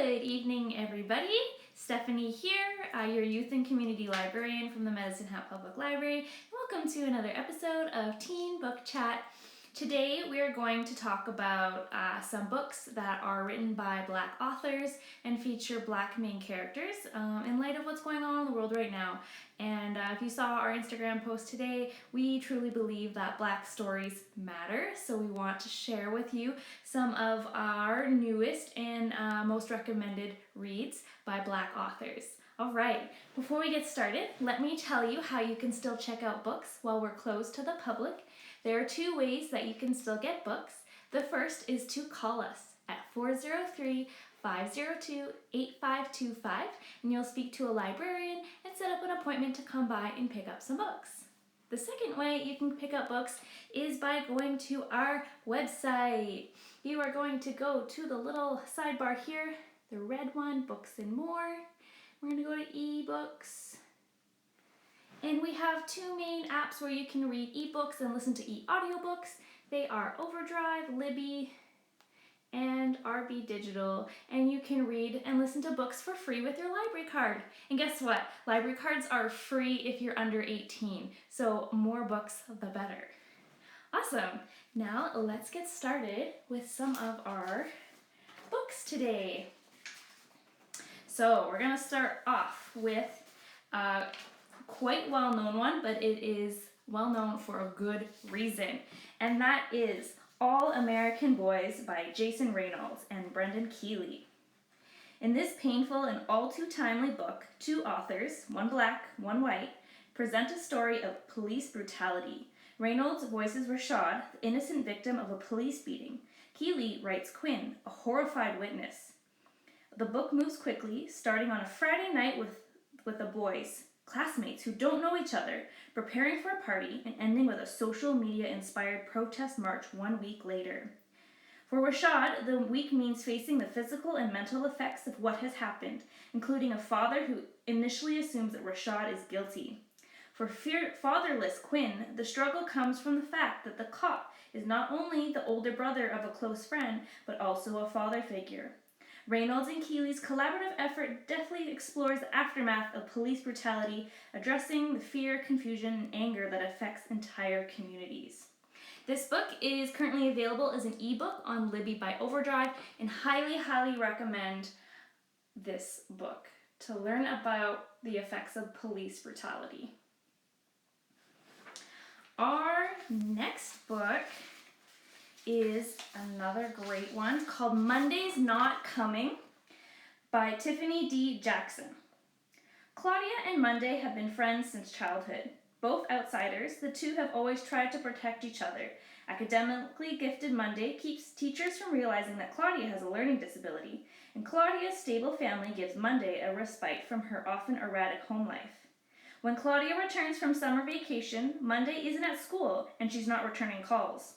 Good evening, everybody. Stephanie here, your Youth and Community Librarian from the Medicine Hat Public Library. Welcome to another episode of Teen Book Chat. Today we are going to talk about some books that are written by Black authors and feature Black main characters in light of what's going on in the world right now. And if you saw our Instagram post today, we truly believe that Black stories matter, so we want to share with you some of our newest and most recommended reads by Black authors. All right, before we get started, let me tell you how you can still check out books while we're closed to the public. There are two ways that you can still get books. The first is to call us at 403-502-8525, and you'll speak to a librarian and set up an appointment to come by and pick up some books. The second way you can pick up books is by going to our website. You are going to go to the little sidebar here, the red one, Books and More. We're going to go to eBooks. And we have two main apps where you can read ebooks and listen to e-audiobooks. They are Overdrive, Libby, and RB Digital. And you can read and listen to books for free with your library card. And guess what? Library cards are free if you're under 18. So more books, the better. Awesome. Now let's get started with some of our books today. So we're going to start off with quite well-known one, but it is well-known for a good reason. And that is All American Boys by Jason Reynolds and Brendan Keeley. In this painful and all-too-timely book, two authors, one black, one white, present a story of police brutality. Reynolds voices Rashad, the innocent victim of a police beating. Keeley writes Quinn, a horrified witness. The book moves quickly, starting on a Friday night with the boys, classmates who don't know each other, preparing for a party, and ending with a social media-inspired protest march 1 week later. For Rashad, the week means facing the physical and mental effects of what has happened, including a father who initially assumes that Rashad is guilty. For fatherless Quinn, the struggle comes from the fact that the cop is not only the older brother of a close friend, but also a father figure. Reynolds and Keeley's collaborative effort deftly explores the aftermath of police brutality, addressing the fear, confusion, and anger that affects entire communities. This book is currently available as an ebook on Libby by Overdrive, and highly recommend this book to learn about the effects of police brutality. Our next book is another great one called Monday's Not Coming by Tiffany D. Jackson. Claudia and Monday have been friends since childhood. Both outsiders, the two have always tried to protect each other. Academically gifted Monday keeps teachers from realizing that Claudia has a learning disability, and Claudia's stable family gives Monday a respite from her often erratic home life. When Claudia returns from summer vacation, Monday isn't at school and she's not returning calls.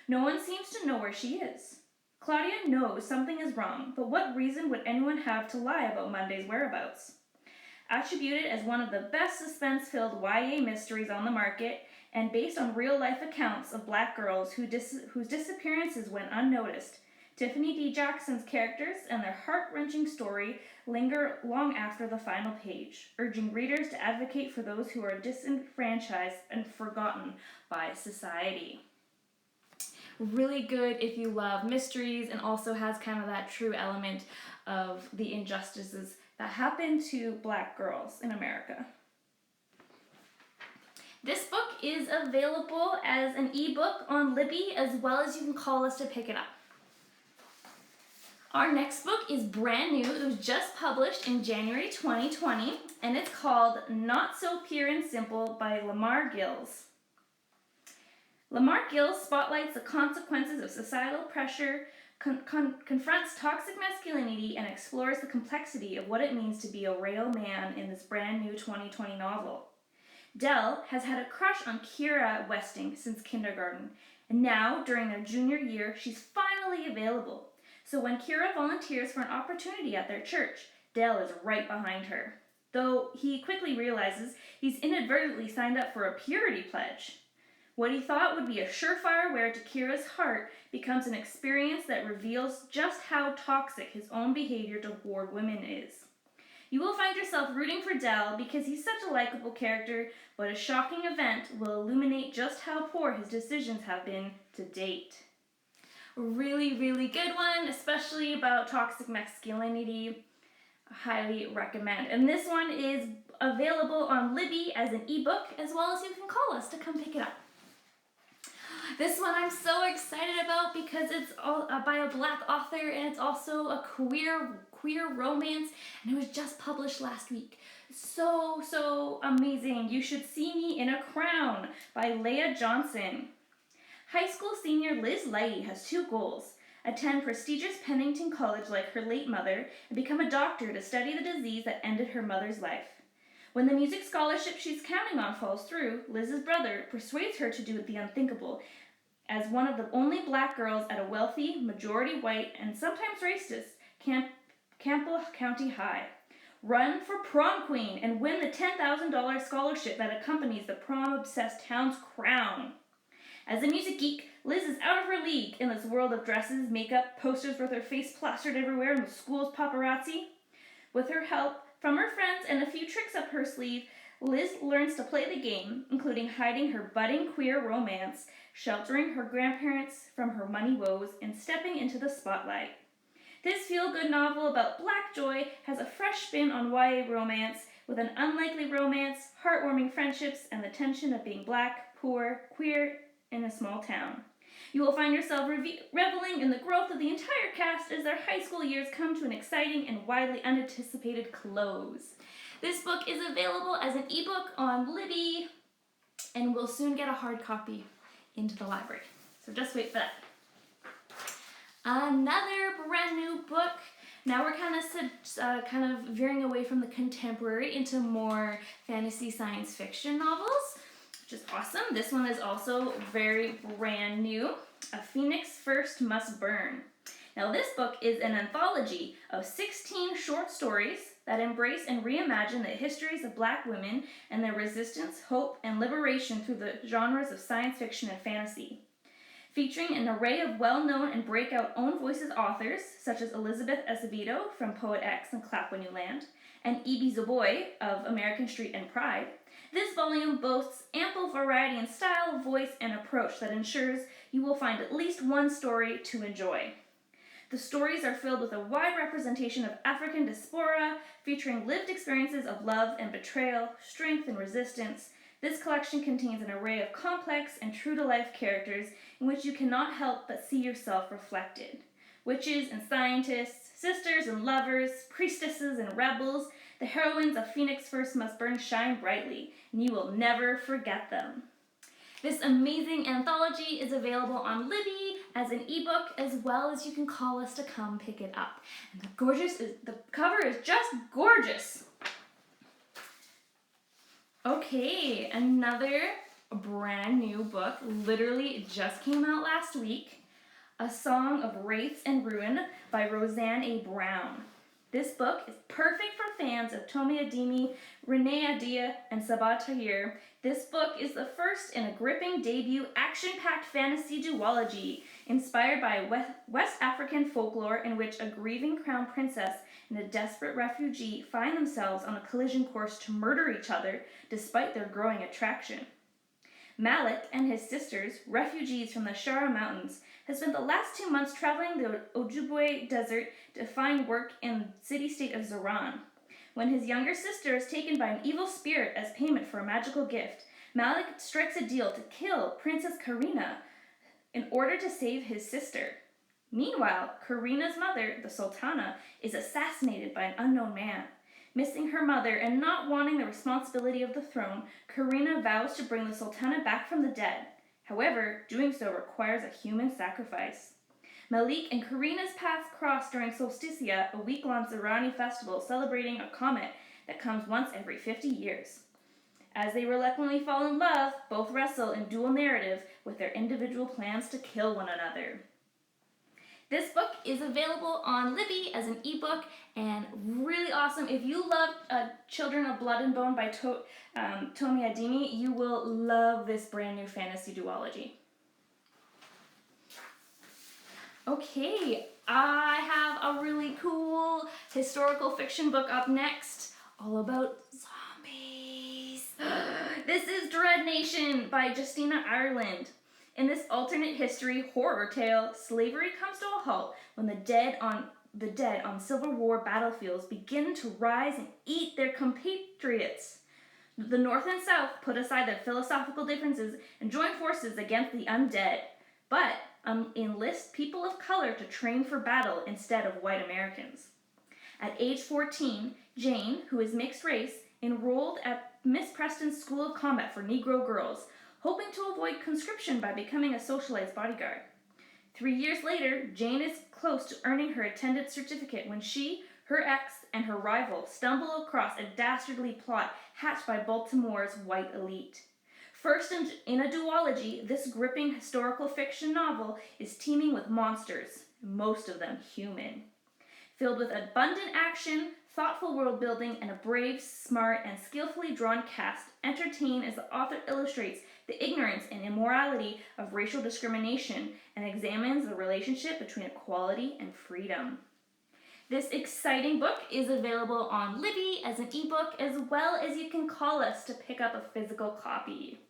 No one seems to know where she is. Claudia knows something is wrong, but what reason would anyone have to lie about Monday's whereabouts? Attributed as one of the best suspense-filled YA mysteries on the market, and based on real-life accounts of Black girls whose disappearances went unnoticed, Tiffany D. Jackson's characters and their heart-wrenching story linger long after the final page, urging readers to advocate for those who are disenfranchised and forgotten by society. Really good if you love mysteries, and also has kind of that true element of the injustices that happen to Black girls in America. This book is available as an ebook on Libby, as well as you can call us to pick it up. Our next book is brand new. It was just published in January 2020, and it's called Not So Pure and Simple by Lamar Gills. Lamar Gills spotlights the consequences of societal pressure, confronts toxic masculinity, and explores the complexity of what it means to be a real man in this brand new 2020 novel. Dell has had a crush on Kira Westing since kindergarten, and now, during their junior year, she's finally available. So when Kira volunteers for an opportunity at their church, Dell is right behind her, though he quickly realizes he's inadvertently signed up for a purity pledge. What he thought would be a surefire way to Kira's heart becomes an experience that reveals just how toxic his own behavior toward women is. You will find yourself rooting for Del because he's such a likable character, but a shocking event will illuminate just how poor his decisions have been to date. Really, really good one, especially about toxic masculinity. I highly recommend. And this one is available on Libby as an ebook, as well as you can call us to come pick it up. This one I'm so excited about because it's all by a Black author, and it's also a queer romance, and it was just published last week. So amazing. You Should See Me in a Crown by Leah Johnson. High school senior Liz Lighty has two goals: attend prestigious Pennington College like her late mother, and become a doctor to study the disease that ended her mother's life. When the music scholarship she's counting on falls through, Liz's brother persuades her to do the unthinkable. As one of the only Black girls at a wealthy, majority white, and sometimes racist Campbell County High. Run for prom queen and win the $10,000 scholarship that accompanies the prom-obsessed town's crown. As a music geek, Liz is out of her league in this world of dresses, makeup, posters with her face plastered everywhere, and the school's paparazzi. With her help from her friends and a few tricks up her sleeve, Liz learns to play the game, including hiding her budding queer romance, sheltering her grandparents from her money woes, and stepping into the spotlight. This feel-good novel about Black joy has a fresh spin on YA romance, with an unlikely romance, heartwarming friendships, and the tension of being Black, poor, queer, in a small town. You will find yourself reveling in the growth of the entire cast as their high school years come to an exciting and widely unanticipated close. This book is available as an ebook on Libby, and will soon get a hard copy into the library. So just wait for that. Another brand new book. Now we're kind of veering away from the contemporary into more fantasy science fiction novels, which is awesome. This one is also very brand new. A Phoenix First Must Burn. Now this book is an anthology of 16 short stories that embrace and reimagine the histories of Black women and their resistance, hope, and liberation through the genres of science fiction and fantasy. Featuring an array of well-known and breakout own voices authors, such as Elizabeth Acevedo from Poet X and Clap When You Land, and E.B. Zaboy of American Street and Pride, this volume boasts ample variety in style, voice, and approach that ensures you will find at least one story to enjoy. The stories are filled with a wide representation of African diaspora, featuring lived experiences of love and betrayal, strength and resistance. This collection contains an array of complex and true-to-life characters in which you cannot help but see yourself reflected. Witches and scientists, sisters and lovers, priestesses and rebels, the heroines of Phoenix First Must Burn shine brightly, and you will never forget them. This amazing anthology is available on Libby as an ebook, as well as you can call us to come pick it up. And the cover is just gorgeous. Okay, another brand new book, literally just came out last week. A Song of Wraiths and Ruin by Roseanne A. Brown. This book is perfect for fans of Tomi Adeyemi, Renee Adia, and Sabaa Tahir. This book is the first in a gripping debut action-packed fantasy duology inspired by West African folklore in which a grieving crown princess and a desperate refugee find themselves on a collision course to murder each other despite their growing attraction. Malik and his sisters, refugees from the Shara Mountains, has spent the last 2 months traveling the Ojibwe Desert to find work in the city-state of Zoran. When his younger sister is taken by an evil spirit as payment for a magical gift, Malik strikes a deal to kill Princess Karina in order to save his sister. Meanwhile, Karina's mother, the Sultana, is assassinated by an unknown man. Missing her mother and not wanting the responsibility of the throne, Karina vows to bring the Sultana back from the dead. However, doing so requires a human sacrifice. Malik and Karina's paths cross during Solsticia, a week-long Zirani festival celebrating a comet that comes once every 50 years. As they reluctantly fall in love, both wrestle in dual narrative with their individual plans to kill one another. This book is available on Libby as an ebook and really awesome. If you love Children of Blood and Bone by Tomi Adeyemi, you will love this brand new fantasy duology. Okay, I have a really cool historical fiction book up next, all about zombies. This is Dread Nation by Justina Ireland. In this alternate history horror tale, slavery comes to a halt when the dead on Civil War battlefields begin to rise and eat their compatriots. The North and South put aside their philosophical differences and join forces against the undead, but enlist people of color to train for battle instead of white Americans. At age 14, Jane, who is mixed race, enrolled at Miss Preston's School of Combat for Negro girls, hoping to avoid conscription by becoming a socialized bodyguard. 3 years later, Jane is close to earning her attendance certificate when she, her ex, and her rival stumble across a dastardly plot hatched by Baltimore's white elite. First in a duology, this gripping historical fiction novel is teeming with monsters, most of them human. Filled with abundant action, thoughtful world building, and a brave, smart, and skillfully drawn cast, entertain as the author illustrates the ignorance and immorality of racial discrimination and examines the relationship between equality and freedom. This exciting book is available on Libby as an ebook, as well as you can call us to pick up a physical copy.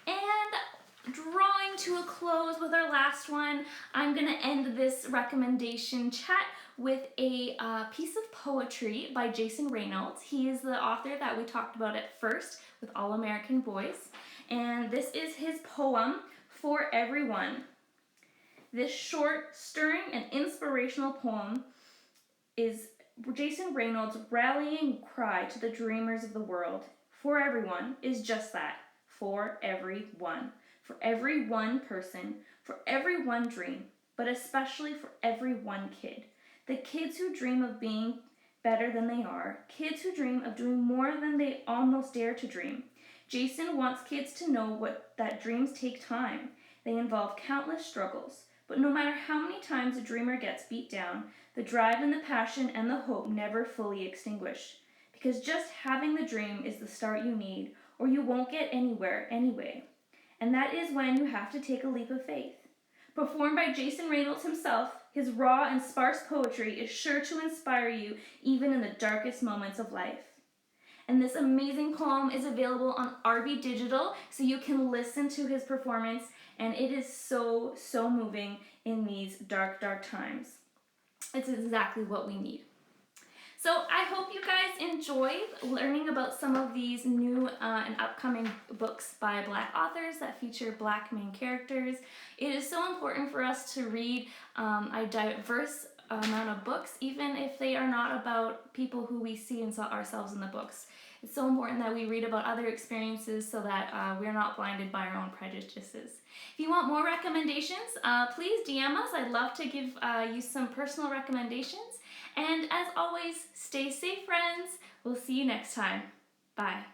And drawing to a close with our last one, I'm going to end this recommendation chat with a piece of poetry by Jason Reynolds. He is the author that we talked about at first with All American Boys, and this is his poem, For Everyone. This short, stirring, and inspirational poem is Jason Reynolds' rallying cry to the dreamers of the world. For everyone is just that, for everyone. For every one person, for every one dream, but especially for every one kid. The kids who dream of being better than they are, kids who dream of doing more than they almost dare to dream. Jason wants kids to know that dreams take time. They involve countless struggles. But no matter how many times a dreamer gets beat down, the drive and the passion and the hope never fully extinguish. Because just having the dream is the start you need, or you won't get anywhere anyway. And that is when you have to take a leap of faith. Performed by Jason Reynolds himself, his raw and sparse poetry is sure to inspire you even in the darkest moments of life. And this amazing poem is available on RB Digital, so you can listen to his performance, and it is so, so moving in these dark, dark times. It's exactly what we need. So I hope you guys enjoyed learning about some of these new and upcoming books by Black authors that feature Black main characters. It is so important for us to read a diverse amount of books, even if they are not about people who we see ourselves in the books. It's so important that we read about other experiences so that we're not blinded by our own prejudices. If you want more recommendations, please DM us. I'd love to give you some personal recommendations. And as always, stay safe, friends. We'll see you next time. Bye.